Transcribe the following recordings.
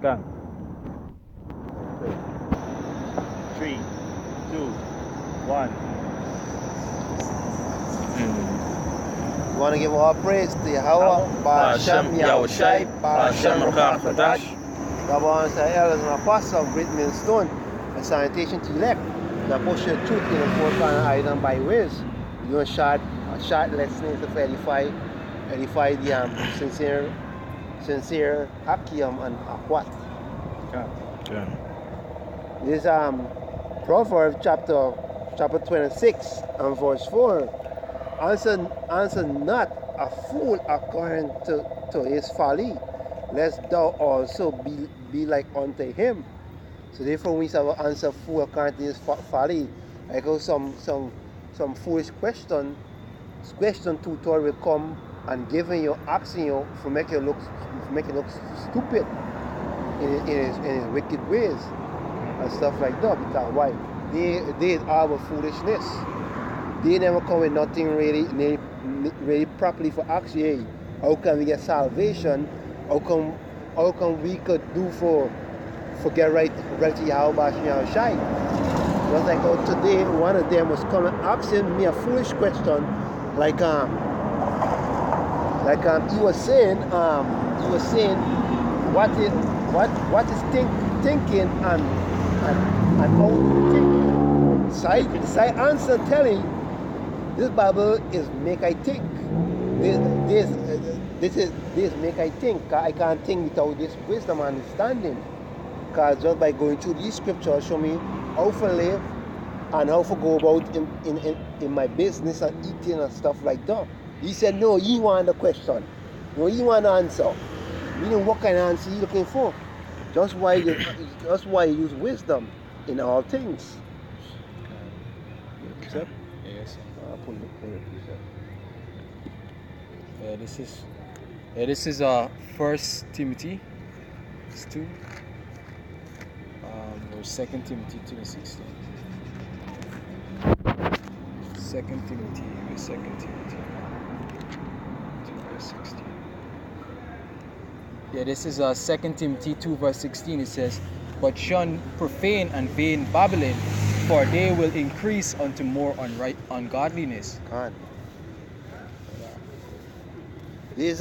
Gang. 3, 2, 1. We want to give all praise to Yahweh, Ba'ashem Yahushai, Ba'ashem Ruach Kodash. God wants the elders and apostles of Great Millstone, a sanitation to elect, the push the truth in the four-corner item by ways. You a short lesson to edify the sincere Hakim and Akwat. Okay. This Proverbs chapter 26 and verse 4. Answer not a fool according to his folly, lest thou also be like unto him. So therefore we have to answer fool according to his folly. Like how some foolish question tutor will come and asking you to make you look stupid in his wicked ways and stuff like that. Because why? They are our foolishness. They never come with nothing really properly for ask you, hey, how can we get salvation? How come we could do for get right to Yahweh Shai? Just like how today one of them was coming asking me a foolish question, like he was saying what is thinking and how to think. So I answer telling this Bible is make I think. This make I think. I can't think without this wisdom and understanding. Because just by going through these scriptures show me how to live and how to go about in my business and eating and stuff like that. He said, no, you want the question. No, you want the answer. You know what kind of answer you looking for. Just why you use wisdom in all things. Okay. Yes. This is 1 Timothy 2, or 2 Timothy 2:16. 2 Timothy 2:16. Yeah, this is 2 Timothy 2 verse 16. It says, but shun profane and vain babbling, for they will increase unto more ungodliness. God. There's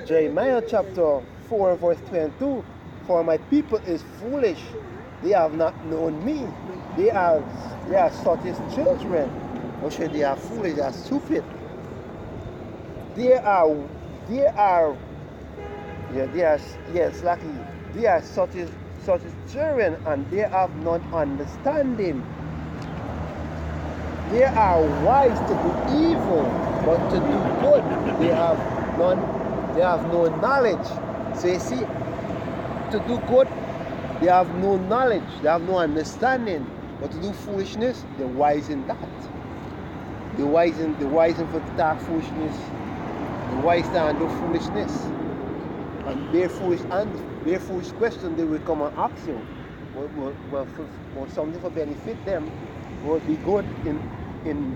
Jeremiah chapter 4 verse 22. For my people is foolish, they have not known me. They are such as children. Or should they are foolish, they are stupid. They are such as children, and they have not understanding. They are wise to do evil, but to do good they have no knowledge. So you see, to do good they have no knowledge, they have no understanding. But to do foolishness, they're wise in that. They're wise in for dark foolishness. They're wise to handle foolishness. And their foolish question they will come and ask you. Well, for something for benefit them would be good in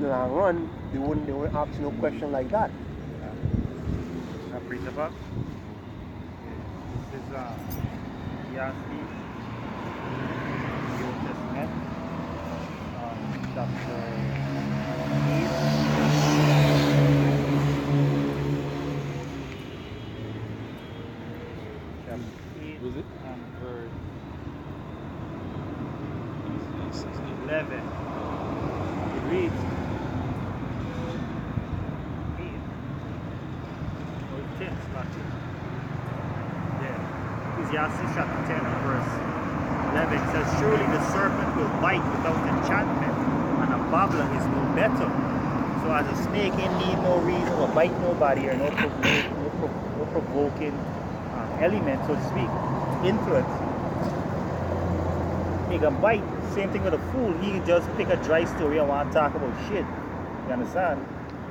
the long run. They wouldn't ask no question like that. Preacher Bob. This is Yankee, Old Testament, chapter 8. Chapter 8 Was it? and verse 11. It reads, 10, Ecclesiastes chapter 10 and verse 11 says, surely the serpent will bite without enchantment, and a babbler is no better. So as a snake ain't need no reason to bite nobody, or no provoking element, so to speak, influence. He can bite. Same thing with a fool. He can just pick a dry story and want to talk about shit. You understand?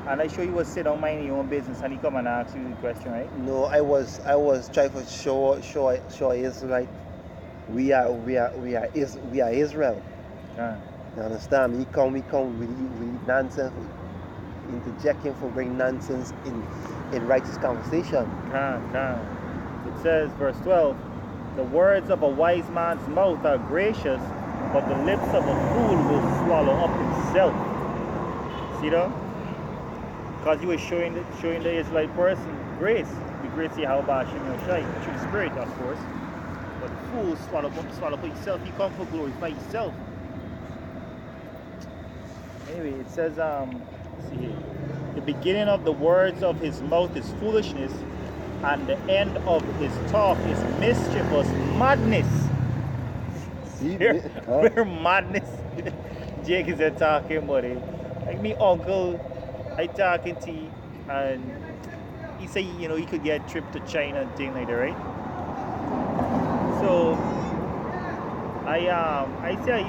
And I show you was sit down minding your own business, and he come and ask you the question, right? No, I was trying to show Israelite. We are Israel. You understand? We come with nonsense, interjecting for bring nonsense in righteous conversation. It says, verse 12, the words of a wise man's mouth are gracious, but the lips of a fool will swallow up himself. See that? Because he was showing the Israelite person grace. The grace how about Hashem Yoshai, through the Spirit, of course. But the fool swallow up himself. He come for glorify himself. Anyway, it says, see here. The beginning of the words of his mouth is foolishness, and the end of his talk is mischievous madness. Where madness? Jake is talking about it. Like me uncle, I talking to him, and he say, you know, he could get a trip to China and thing like that, right? So I say,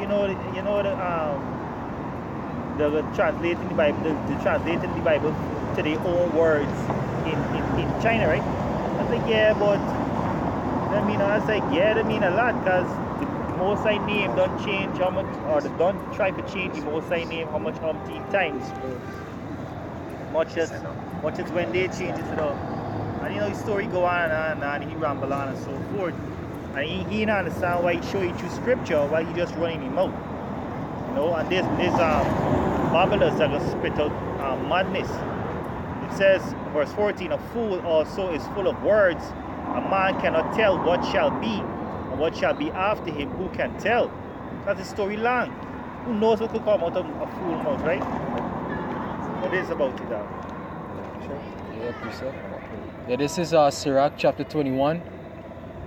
the translating the Bible, the translating the Bible to their own words in China, right? I was like, yeah, but I was like, yeah, that mean a lot, because the Most High name don't change how much, or they don't try to change the Most High name how much times. Much as when they change it, and the story go on and he ramble on and so forth. And he don't understand why he show you through scripture while he just running him out. And this babblers that just spit out madness. It says, verse 14, a fool also is full of words. A man cannot tell what shall be, and what shall be after him. Who can tell? That's the story long. Who knows what could come out of a fool's mouth, right? What is about it now? Yeah, this is Sirach chapter 21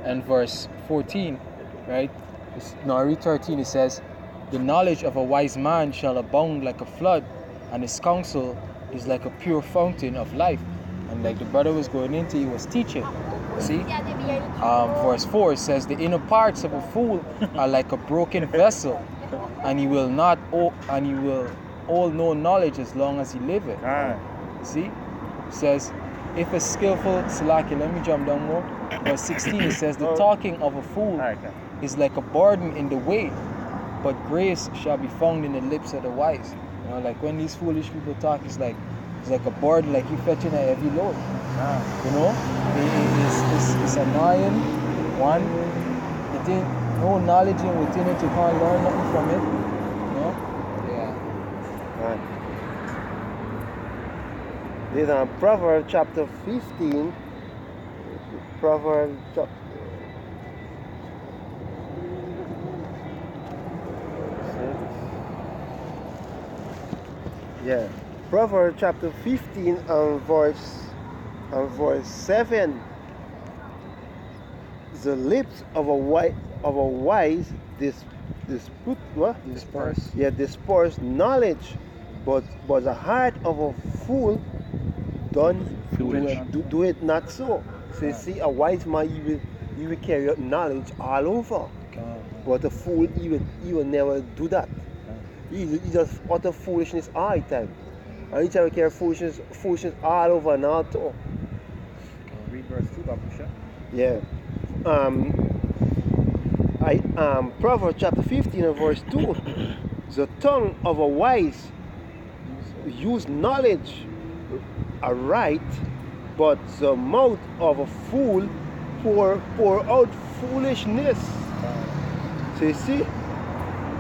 and verse 14, right? I read 13, it says, the knowledge of a wise man shall abound like a flood, and his counsel is like a pure fountain of life. And like the brother was going into, he was teaching. See? Verse 4 says, the inner parts of a fool are like a broken vessel, and he will hold no knowledge as long as he liveth. See? It says, if a skillful Salaki, let me jump down more. Verse 16, it says, the talking of a fool is like a burden in the way, but grace shall be found in the lips of the wise. Like when these foolish people talk, it's like a burden, like you fetching a heavy load. It's annoying. One, you think no knowledge in within it, you can't learn nothing from it. Yeah. Right. This is Proverbs chapter 15. Proverbs chapter. Yeah, Proverbs chapter 15 and verse 7. The lips of a wise disperse knowledge, but the heart of a fool do it not so. So you see, a wise man he will carry out knowledge all over, but a fool he will never do that. He just utter foolishness all the time. And he try to carry foolishness all over and all too. Read verse 2, Babusha. Yeah. Proverbs chapter 15 and verse 2. The tongue of a wise use knowledge aright, but the mouth of a fool pour out foolishness. So you see?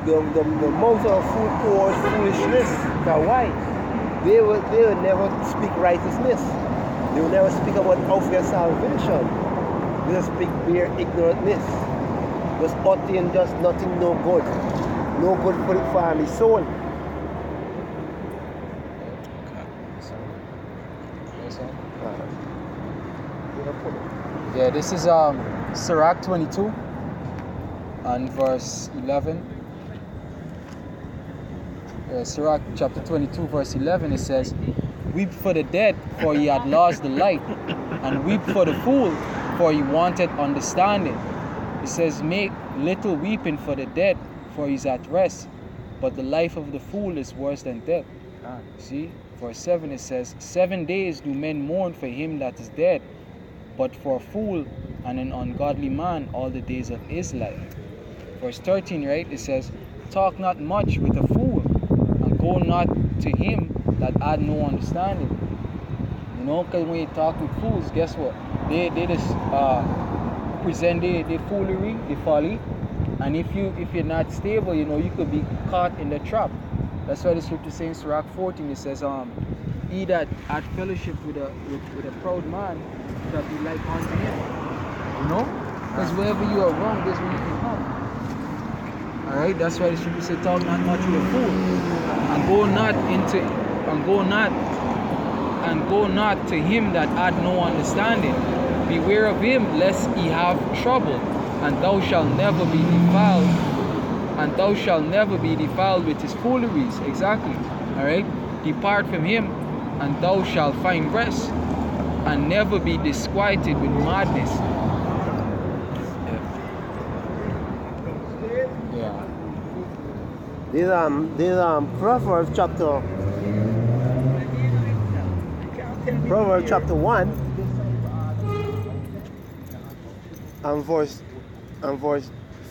The mouth of a fool pours foolishness. Because why? They will never speak righteousness. They will never speak about their salvation. They will speak bare ignorantness. Just utterly just nothing, no good. No good for the family soul. Yeah, this is Sirach 22 and verse 11. Sirach chapter 22 verse 11, it says, weep for the dead, for he had lost the light, and weep for the fool, for he wanted understanding. It says, make little weeping for the dead, for he is at rest, but the life of the fool is worse than death. See, verse 7 it says, 7 days do men mourn for him that is dead, but for a fool and an ungodly man all the days of his life. Verse 13, right, it says, talk not much with a fool, and go not to him that had no understanding. Because when you talk with fools, guess what? they just present the foolery, the folly, and if you're not stable, you could be caught in the trap. That's why the scripture says in Sirach 14, it says, he that had fellowship with a proud man shall be like unto him. Because wherever you are wrong, there's where you can come. Alright, that's why the scripture says, talk not much with a fool, and go not to him that had no understanding. Beware of him, lest he have trouble, and thou shalt never be defiled with his fooleries. Exactly. Alright? Depart from him, and thou shalt find rest, and never be disquieted with madness. Yeah. This Proverbs chapter 1 and verse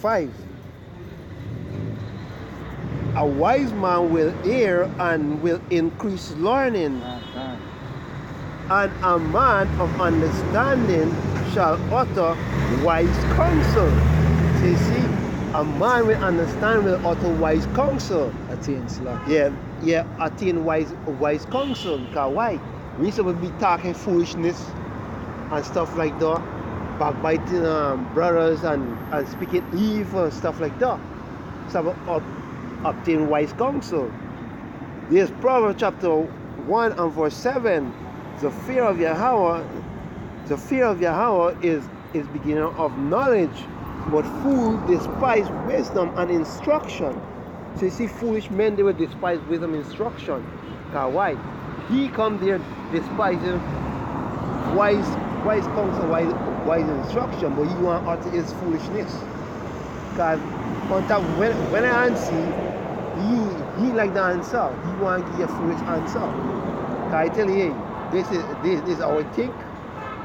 5. A wise man will hear and will increase learning, and a man of understanding shall utter wise counsel. So you see, a man with understanding will utter wise counsel. Attains luck. Yeah, attain wise counsel. Because why? We supposed to be talking foolishness and stuff like that, backbiting brothers and speaking evil and stuff like that. So obtain wise counsel. This Proverbs chapter 1 and verse 7. The fear of Yahweh is beginning of knowledge, but fool despise wisdom and instruction. So you see, foolish men, they will despise wisdom and instruction. Because why? He come there despising wise counsel, wise instruction, but he want to utter his foolishness. Because when I answer, he like the answer. He want to give a foolish answer. Because I tell you, hey, this is how I think.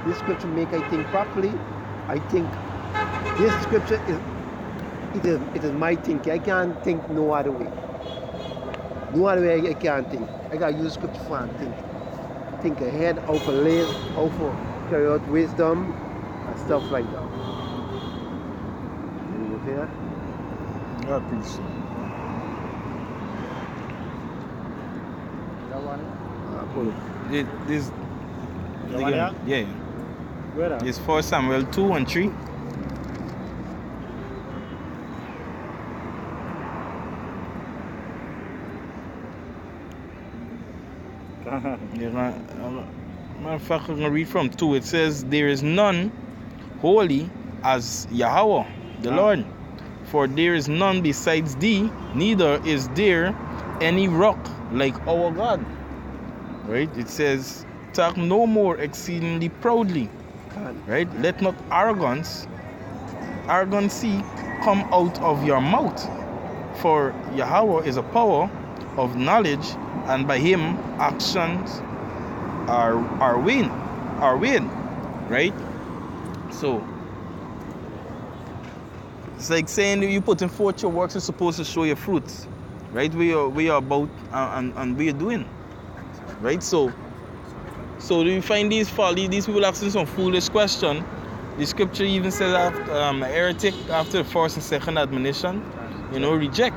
This scripture make I think properly. I think this scripture it is my thinking. I can't think no other way. No other way I can't think. I gotta use scripture for and think ahead, how to live, how to carry out wisdom and stuff like that. You okay? Yeah, please. This Yeah. yeah. Where that? It's 1 Samuel 2 and 3. Yeah, matter of fact, I'm going to read from 2. It says, there is none holy as Yahweh, the Lord. For there is none besides thee, neither is there any rock like our God. Right? It says, talk no more exceedingly proudly. Right? Let not arrogancy come out of your mouth. For Yahweh is a power of knowledge, and by him actions are win. Right? So it's like saying that you putting forth your works is supposed to show your fruits. Right? We are about and we are doing. Right? So do you find these people asking some foolish question? The scripture even says after a heretic after the first and second admonition, reject.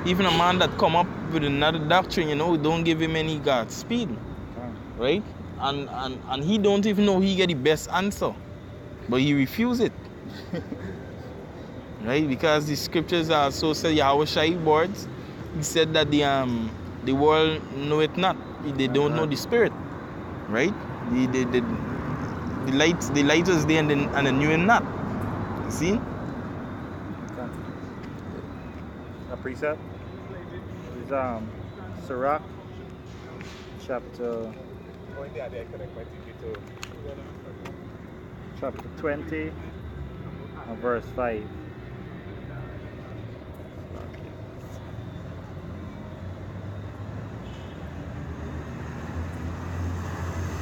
Even a man that come up with another doctrine, don't give him any Godspeed. Right? And he don't even know he get the best answer. But he refuse it. Right? Because the scriptures also say Yahweh Shai words. He said that the world know it not. They don't know the spirit. Right? The light was there and they knew it not. See? A precept is Sirach chapter 20 and verse 5.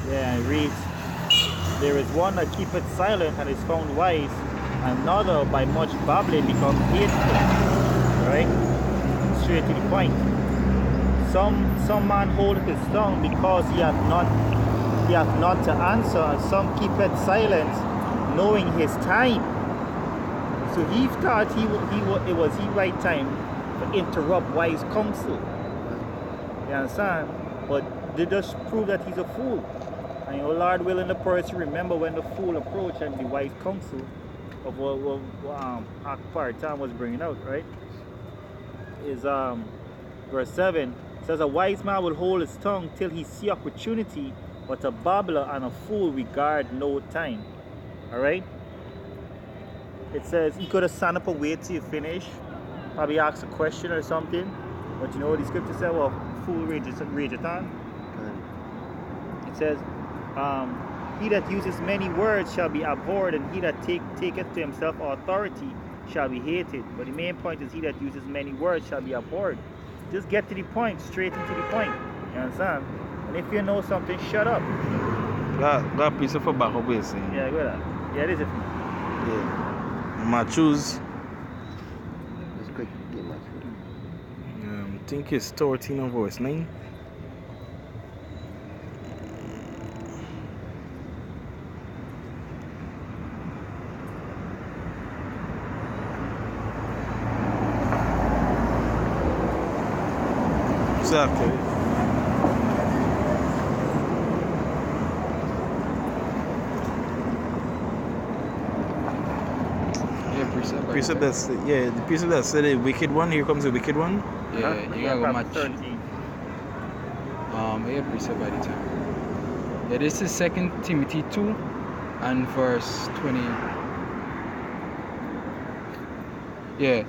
Yeah, it reads, there is one that keepeth silent and is found wise, another by much babbling become hateful. Right? Straight to the point. Some man holdeth his tongue because he hath not he hath not to answer, and some keepeth silence, knowing his time. So he thought it was the right time to interrupt wise counsel. You understand? But they just prove that he's a fool. And you know, Lord willing, the person remember when the fool approached and the wise counsel of what Akbar was bringing out, right? Is verse 7 says, a wise man will hold his tongue till he see opportunity, but a babbler and a fool regard no time. Alright? It says he could have stand up and wait till you finish, probably ask a question or something. But you know what the scripture said? Well, fool rages on. It says, he that uses many words shall be abhorred, and he that taketh to himself authority shall be hated. But the main point is he that uses many words shall be abhorred. Just get to the point, straight into the point. You understand? And if you know something, shut up. That piece of a back up way saying. Yeah, go ahead. Yeah, it is it. Yeah. My choose. Let's quick get my truth. I think it's 13 and verse 9. Exactly. Yeah, Precept that's the precept that said the wicked one. Here comes the wicked one. Yeah, you gotta go match. 13. Yeah, precept by the time. Yeah, this is 2 Timothy 2 and verse 20. Yeah.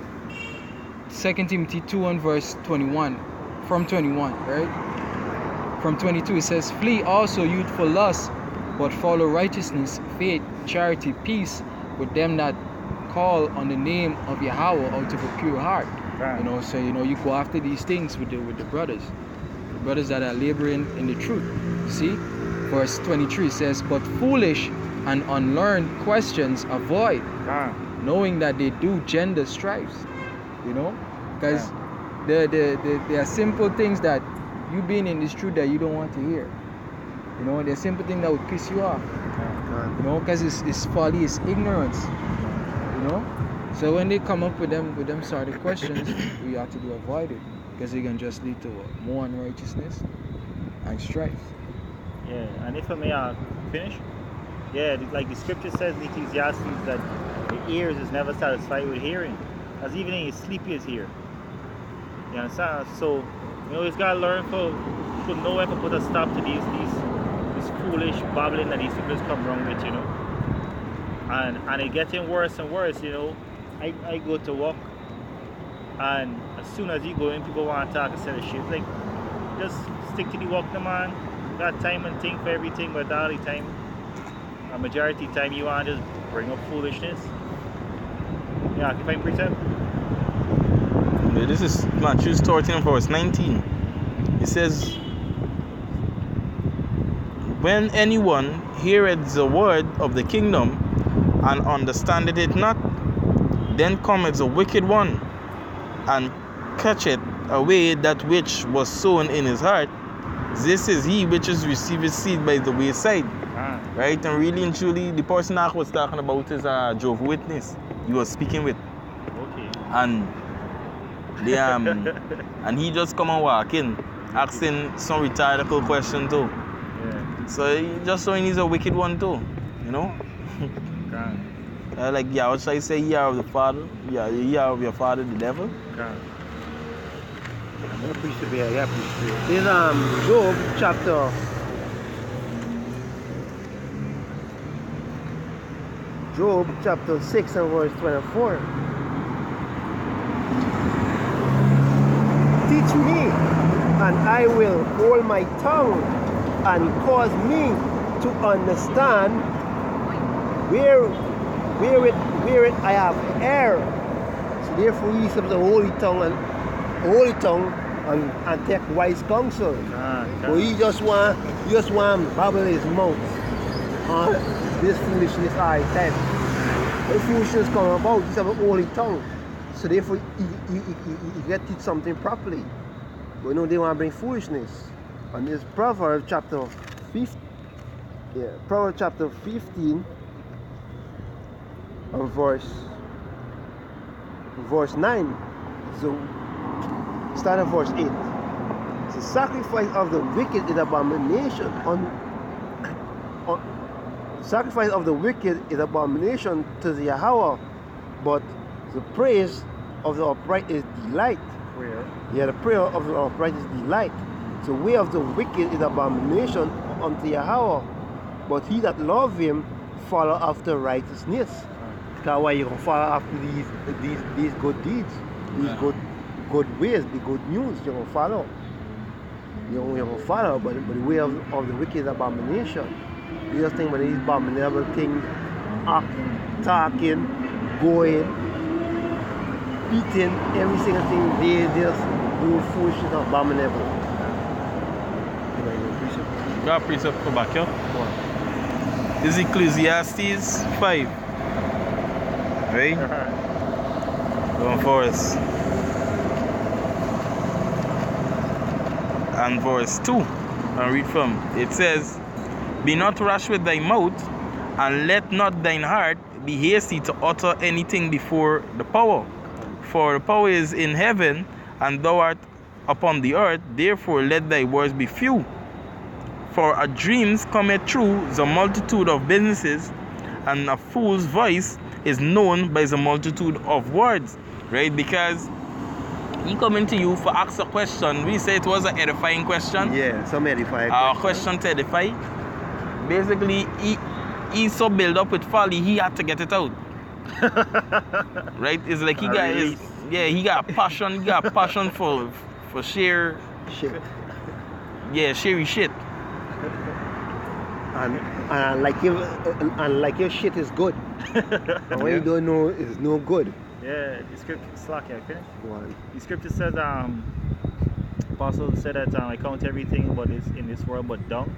2 Timothy 2 and verse 21. From 21, right? From 22 it says, flee also youthful lust, but follow righteousness, faith, charity, peace with them that call on the name of Yahweh out of a pure heart. Right. You know, so you know you go after these things with the brothers that are laboring in the truth. See, verse 23 says, but foolish and unlearned questions avoid, knowing that they do gender strifes. You know, because there are simple things that you being in this truth that you don't want to hear. You know, there's simple things that would piss you off. You know, because it's folly, it's ignorance. You know, so when they come up with them sort of questions, we have to do avoid it, because it can just lead to more unrighteousness and strife. Yeah, and if I may finish, yeah, like the scripture says in Ecclesiastes that the ears is never satisfied with hearing, as even in his sleep he is here. You understand? So you know, he's got to learn to know when to put a stop to these foolish babbling that these people come wrong with, you know. And it getting worse and worse, you know. I go to work, and as soon as you go in, people want to talk a set of shit. Like, just stick to the work, no man. Got time and think for everything, but all the time, a majority of the time, you want to just bring up foolishness. Yeah, if I'm precept. This is Matthew 13 verse 19. It says, when anyone heareth the word of the kingdom and understandeth it not, then cometh the wicked one and catcheth away that which was sown in his heart. This is he which is received seed by the wayside. Right? And really and truly, the person I was talking about is a Jehovah's Witness he was speaking with. Okay. And they and he just come and walk in, asking some rhetorical question too. Yeah. So he just showing he's a wicked one too, you know. Like, yeah, what should I say? Ye are of the father, yeah, ye are of your father, the devil. Yeah, appreciate it. Yeah, appreciate it. This Job chapter 6 and verse 24. Teach me, and I will hold my tongue, and cause me to understand where it I have erred. So therefore he says the holy tongue and take wise counsel. But he just want babble his mouth on this foolishness all the time. When foolishness come about, he have a holy tongue. So therefore he get it something properly. But you know they want to bring foolishness. And this Proverbs chapter Yeah, Proverbs chapter 15 and verse 9. So start at verse 8. The sacrifice of the wicked is abomination sacrifice of the wicked is abomination to the Yahweh, but the praise of the upright is delight. Prayer. Yeah, the prayer of the upright is delight. The way of the wicked is abomination unto Yahweh, but he that love him follow after righteousness. That's why you can follow after these good deeds, these good ways, the good news. You can follow. You can follow, but the way of the wicked is abomination. You just think about these abominable things, talking, going, eating, every single thing they just do foolishness, abominable. Got a precept for back here. This is Ecclesiastes 5. Right? Going for us. And verse 2. I'll read from. It says, be not rash with thy mouth, and let not thine heart be hasty to utter anything before the power. For the power is in heaven, and thou art upon the earth. Therefore let thy words be few. For a dreams cometh true the multitude of businesses, and a fool's voice is known by the multitude of words. Right? Because he coming to you for ask a question. We say it was an edifying question. Yeah, some edifying question to edify. Basically, he's so built up with folly, he had to get it out. Right? It's like he got passion for share shit. Yeah, sherry shit. And like your shit is good. And when you don't know it's no good. Yeah, the scripture, slack, I finished. One. The scripture says, Apostle said that I count everything but is in this world but dung.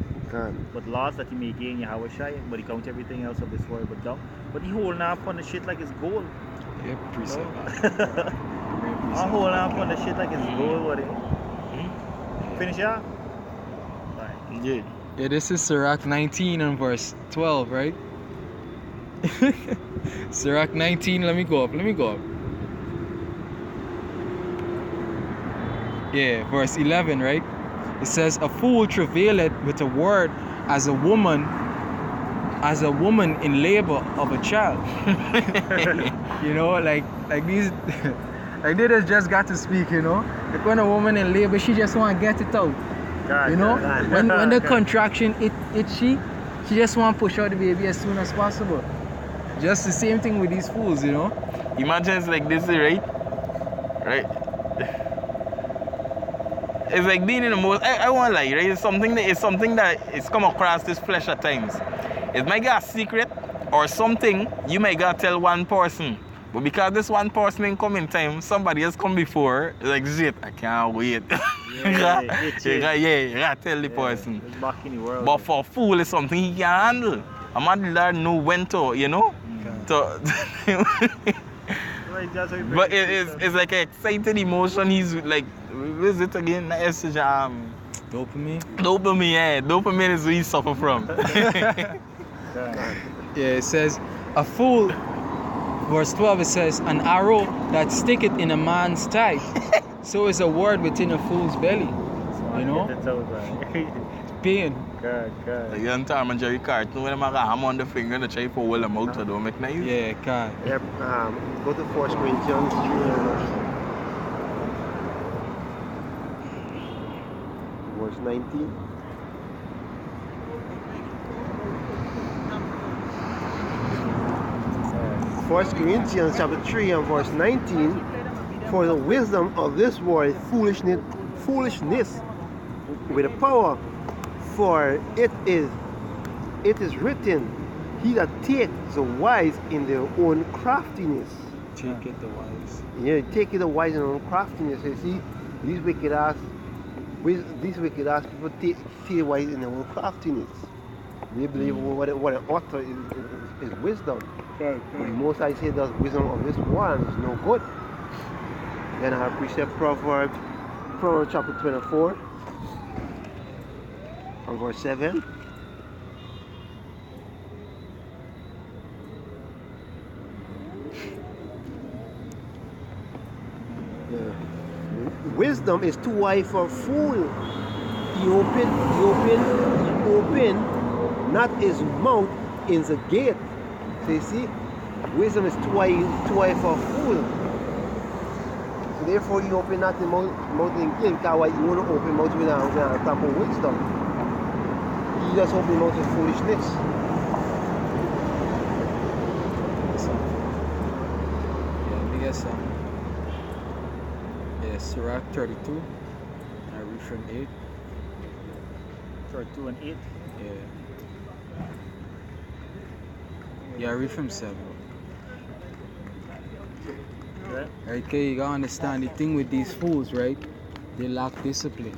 But loss that he may gain Yahweh Shai, but he count everything else of this world but dung. But he holding up on the shit like it's gold. Yeah, precept. I'm holding up on the shit like it's gold, what it finish, yeah? Right. Yeah. Yeah, this is Sirach 19 and verse 12, right? Sirach 19, let me go up. Yeah, verse 11, right? It says, a fool travaileth with a word as a woman in labor of a child. You know, like these like they just got to speak, you know. Like when a woman in labor, she just want to get it out. You know, when the contraction she just want to push out the baby as soon as possible. Just the same thing with these fools, you know. Imagine it's like this, right? Right. It's like being in the most. I won't lie, right? It's something that it's come across this flesh at times. It might get a secret or something you might gotta tell one person. But because this one person ain't come in time, somebody else come before, it's like shit, I can't wait. You gotta tell the person. It's back in the world. But for a fool, it's something he can handle. A man learn know when to, you know? But it's like an excited emotion. He's like, what is it again? Dopamine? Dopamine, yeah. Dopamine is what he suffer from. Yeah, it says, a fool, verse 12, it says, an arrow that sticketh in a man's thigh, so is a word within a fool's belly. You know? Pain. God. Like you and Tom and Jerry cartoon, when I'm got ham on the finger and try to pull them out, so don't make nice. Yeah, God. Yep, go to 1 Corinthians 3 verse 19. First Corinthians chapter 3 and verse 19. For the wisdom of this world is foolishness with a power. For it is written, he that takes the wise in their own craftiness. Take it the wise. Yeah, take it the wise in their own craftiness. You see, these wicked ass people take the wise in their own craftiness. They believe what an author is wisdom. But most I say that wisdom of this world is no good. Then I have precept Proverbs chapter 24 and verse 7. wisdom is too wide for a fool. He open, not his mouth in the gate. So you see, wisdom is too wide for a fool. So therefore, he open not the mouth in the gate. Because why you want to open mouth with a type of wisdom? He just open mouth with foolishness. Sirach 32, I read from 8. 32 and 8. Yeah, I read from 7. Right? Okay, you gotta understand the thing with these fools, right? They lack discipline.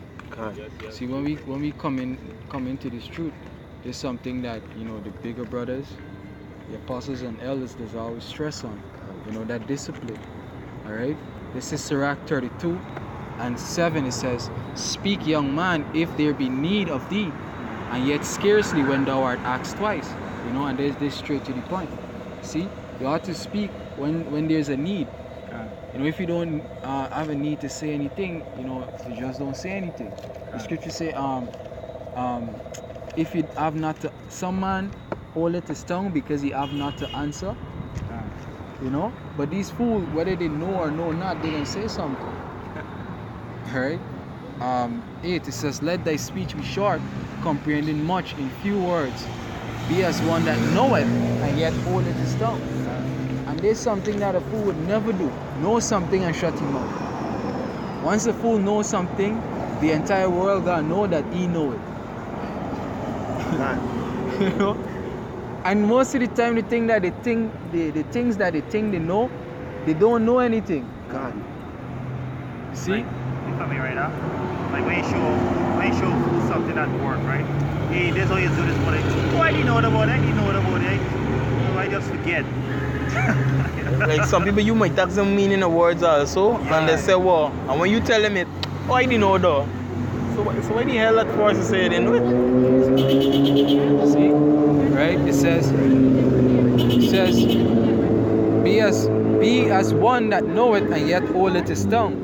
See, when we come into this truth, there's something that, you know, the bigger brothers, the apostles and elders, there's always stress on. You know, that discipline. Alright? This is Sirach 32 and 7. It says, "Speak, young man, if there be need of thee, and yet scarcely when thou art asked twice." You know, and there's this straight to the point. See, you ought to speak when there's a need. You know, if you don't have a need to say anything, you know, you just don't say anything. The scripture say, if you have not to, some man holdeth his tongue because he have not to answer. You know, but these fools, whether they know or know not, they gonna say something. Alright? 8, it says, "Let thy speech be short, comprehending much in few words. Be as one that knoweth, and yet holdeth his tongue." And there's something that a fool would never do. Know something and shut him mouth. Once a fool knows something, the entire world gonna know that he know it. You know? And most of the time, the things that they think they know, they don't know anything. God. See? Like, you come here right now. Like when you show something at work, right? Hey, this how you do this, but oh, I didn't know about it. So I just forget. Like some people, you might ask them meaning of words also, and they say, well, and when you tell them it, oh, I didn't know though. So why the hell at first you say they know it? See? Right? It says, be as one that knoweth and yet holdeth his tongue.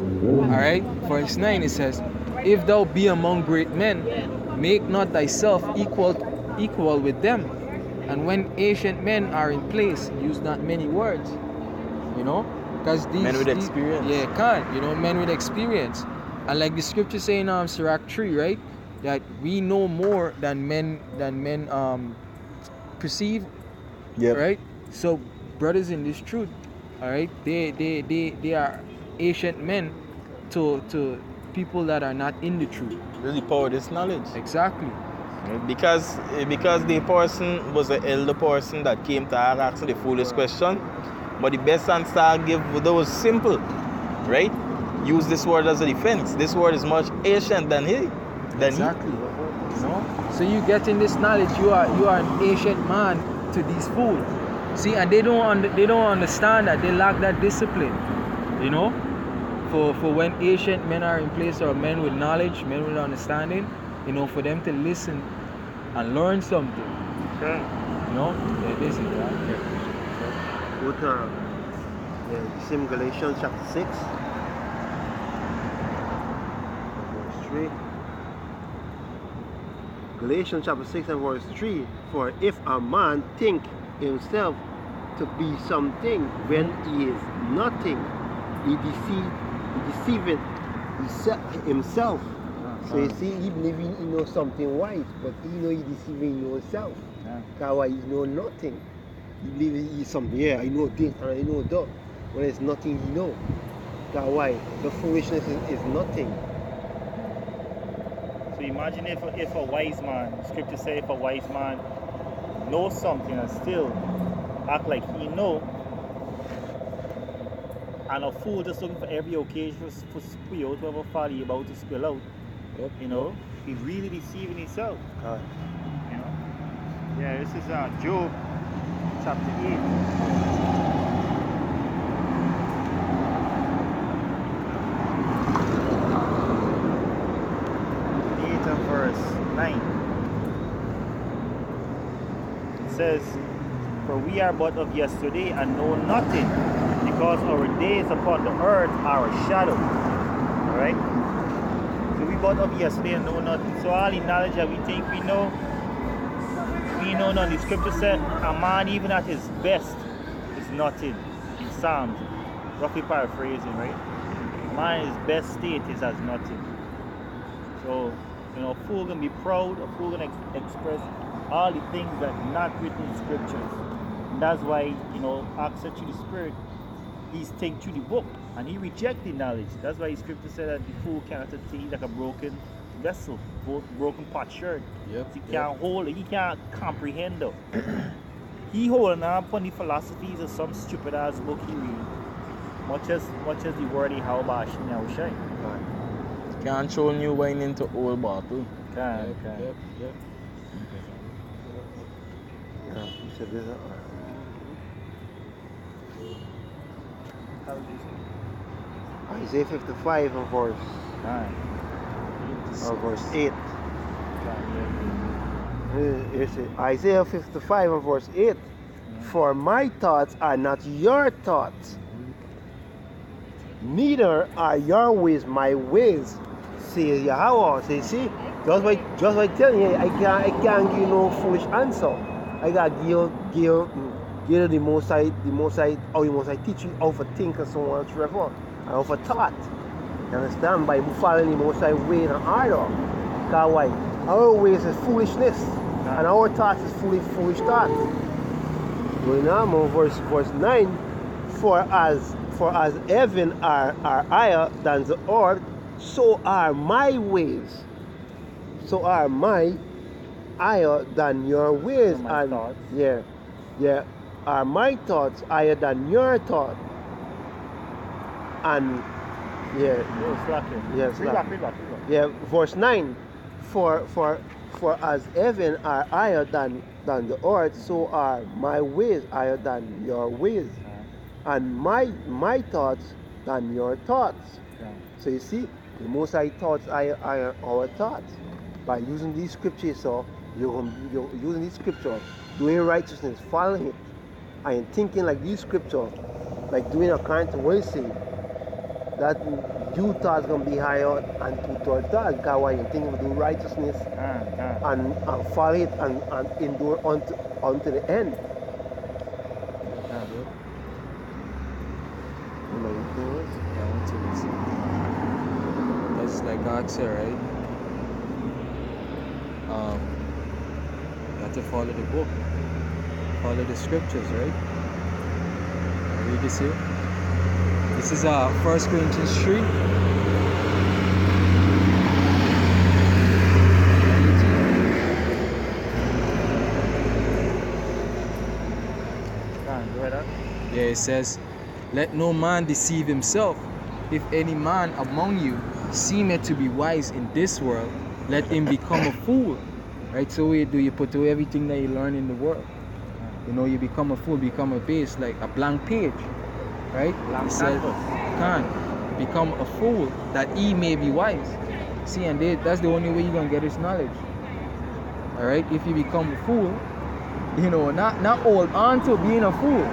Alright? Verse 9 it says, "If thou be among great men, make not thyself equal with them. And when ancient men are in place, use not many words." You know? Because these Men with experience. Yeah, can't. You know, men with experience. And like the scripture saying Sirach 3, right? That we know more than men perceive. Yep. Right? So brothers in this truth, alright, they are ancient men to people that are not in the truth. Really power this knowledge. Exactly. Because the person was an elder person that came to ask the foolish question, but the best answer I give was simple, right? Use this word as a defense. This word is much ancient than he. Exactly. You know? So you get in this knowledge, you are an ancient man to these fools. See, and they don't understand that they lack that discipline. You know? For when ancient men are in place, or men with knowledge, men with understanding, you know, for them to listen and learn something. Okay. You know? Yeah, this is that. Go to same Galatians chapter 6. Verse 3. Galatians chapter 6 and verse 3. "For if a man think himself to be something when he is nothing, he deceiveth himself." So you see, he believing he knows something wise, but he know he deceiving himself. Because why? He know nothing. He believe he's something. Yeah, I know this and I know that. When it's nothing he know. Because why? The foolishness is nothing. So imagine if a wise man, scripture say if a wise man knows something and still act like he know, and a fool just looking for every occasion for spill out whatever folly about to spill out. Yep. You know, he's really deceiving himself. God. You know? Yeah, this is Job chapter 8. 8 and verse 9. It says, "For we are but of yesterday and know nothing, because our days upon the earth are a shadow." Right? So we bought up yesterday and know nothing. So all the knowledge that we think we know none. The scripture said a man even at his best is nothing. In Psalms, roughly paraphrasing, right? A man in his best state is as nothing. So, a fool gonna be proud, a fool gonna express all the things that not written in scriptures. And that's why, access to the spirit, he's think through the book and he reject the knowledge. That's why the scripture said that the fool cannot take like a broken vessel, broken potsherd. Yep. He can't hold it, he can't comprehend it. He holding up on the philosophies of some stupid ass book he read. Much as the word he how about now shine. Can't throw new wine into old bottle. Can. Yep. Yeah, he said this. Isaiah 55 and verse 8. It says, Isaiah 55 and verse 8. For my thoughts are not your thoughts, neither are your ways my ways, says Yahweh. So you see, just by telling you, I can't give you no foolish answer. I gotta give you the most I teach you how to think and so on and so forth, and how to thought. You understand? By following the most I way and order. Because why? Our ways is foolishness, and our thoughts is foolish thoughts. Going on, verse 9. For as heaven are higher than the earth, so are my ways. So are my higher than your ways. So my thoughts. Yeah. Are my thoughts higher than your thoughts? And yeah, verse 9. For as heaven are higher than the earth, so are my ways higher than your ways, and my thoughts than your thoughts. So you see, the most high thoughts are our thoughts. By using these scriptures, so you're using these scriptures, doing righteousness, following it, and thinking like these scriptures, like doing according to what you say, that your thoughts gonna be higher and put your thoughts. Because why you think of do righteousness and follow it and endure unto the end. That's like God said, right? You have to follow the book, follow the scriptures, right? I read this here. This is 1 Corinthians 3. Yeah, it says, let no man deceive himself. If any man among you seemeth to be wise in this world, let him become a fool. Right? So you put away everything that you learn in the world. You become a fool, become a base, like a blank page. Right? He said, can become a fool that he may be wise. See, and that's the only way you're gonna get his knowledge. Alright? If you become a fool, not hold on to being a fool.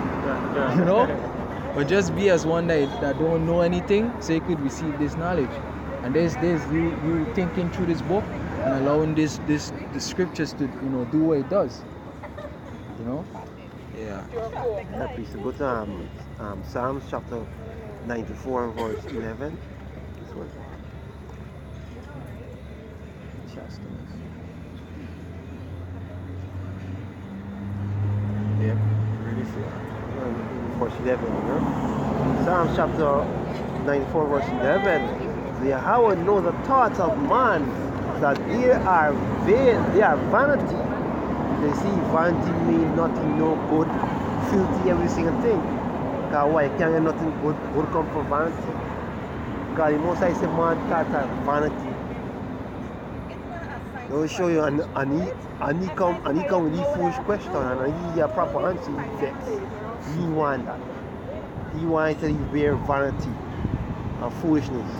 But just be as one that don't know anything, so you could receive this knowledge. And there's you thinking through this book and allowing the scriptures to do what it does. Yeah. Please go to Psalms chapter 94 and verse 11. This one. Yep. Really fair. Verse 11. Psalms chapter 94 verse 11. The Yahweh knows the thoughts of man, that they are vain, they are vanity. They see vanity mean nothing, no good, filthy, every single thing. Because why? Can't get nothing good come from vanity. Because the most I say man thoughts are vanity. They will show you and he come with these foolish question and he give you a proper answer, he vex. He want that. He wants to bear vanity and foolishness.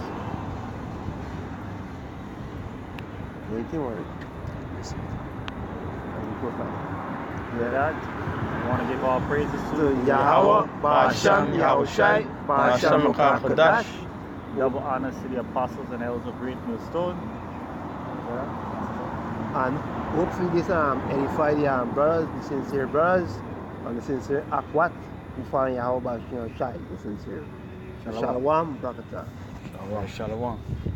Anything worry. Hear that? I want to give all praises to Yahweh, Ba'asham Yahushai, Ba'asham Kadash. Double honors to the apostles and elders of Great Millstone. And hopefully this edify the brothers, the sincere brothers, and the sincere Akwat who find Yahweh Shai, the sincere. Shalom, Brakatah. Shalom.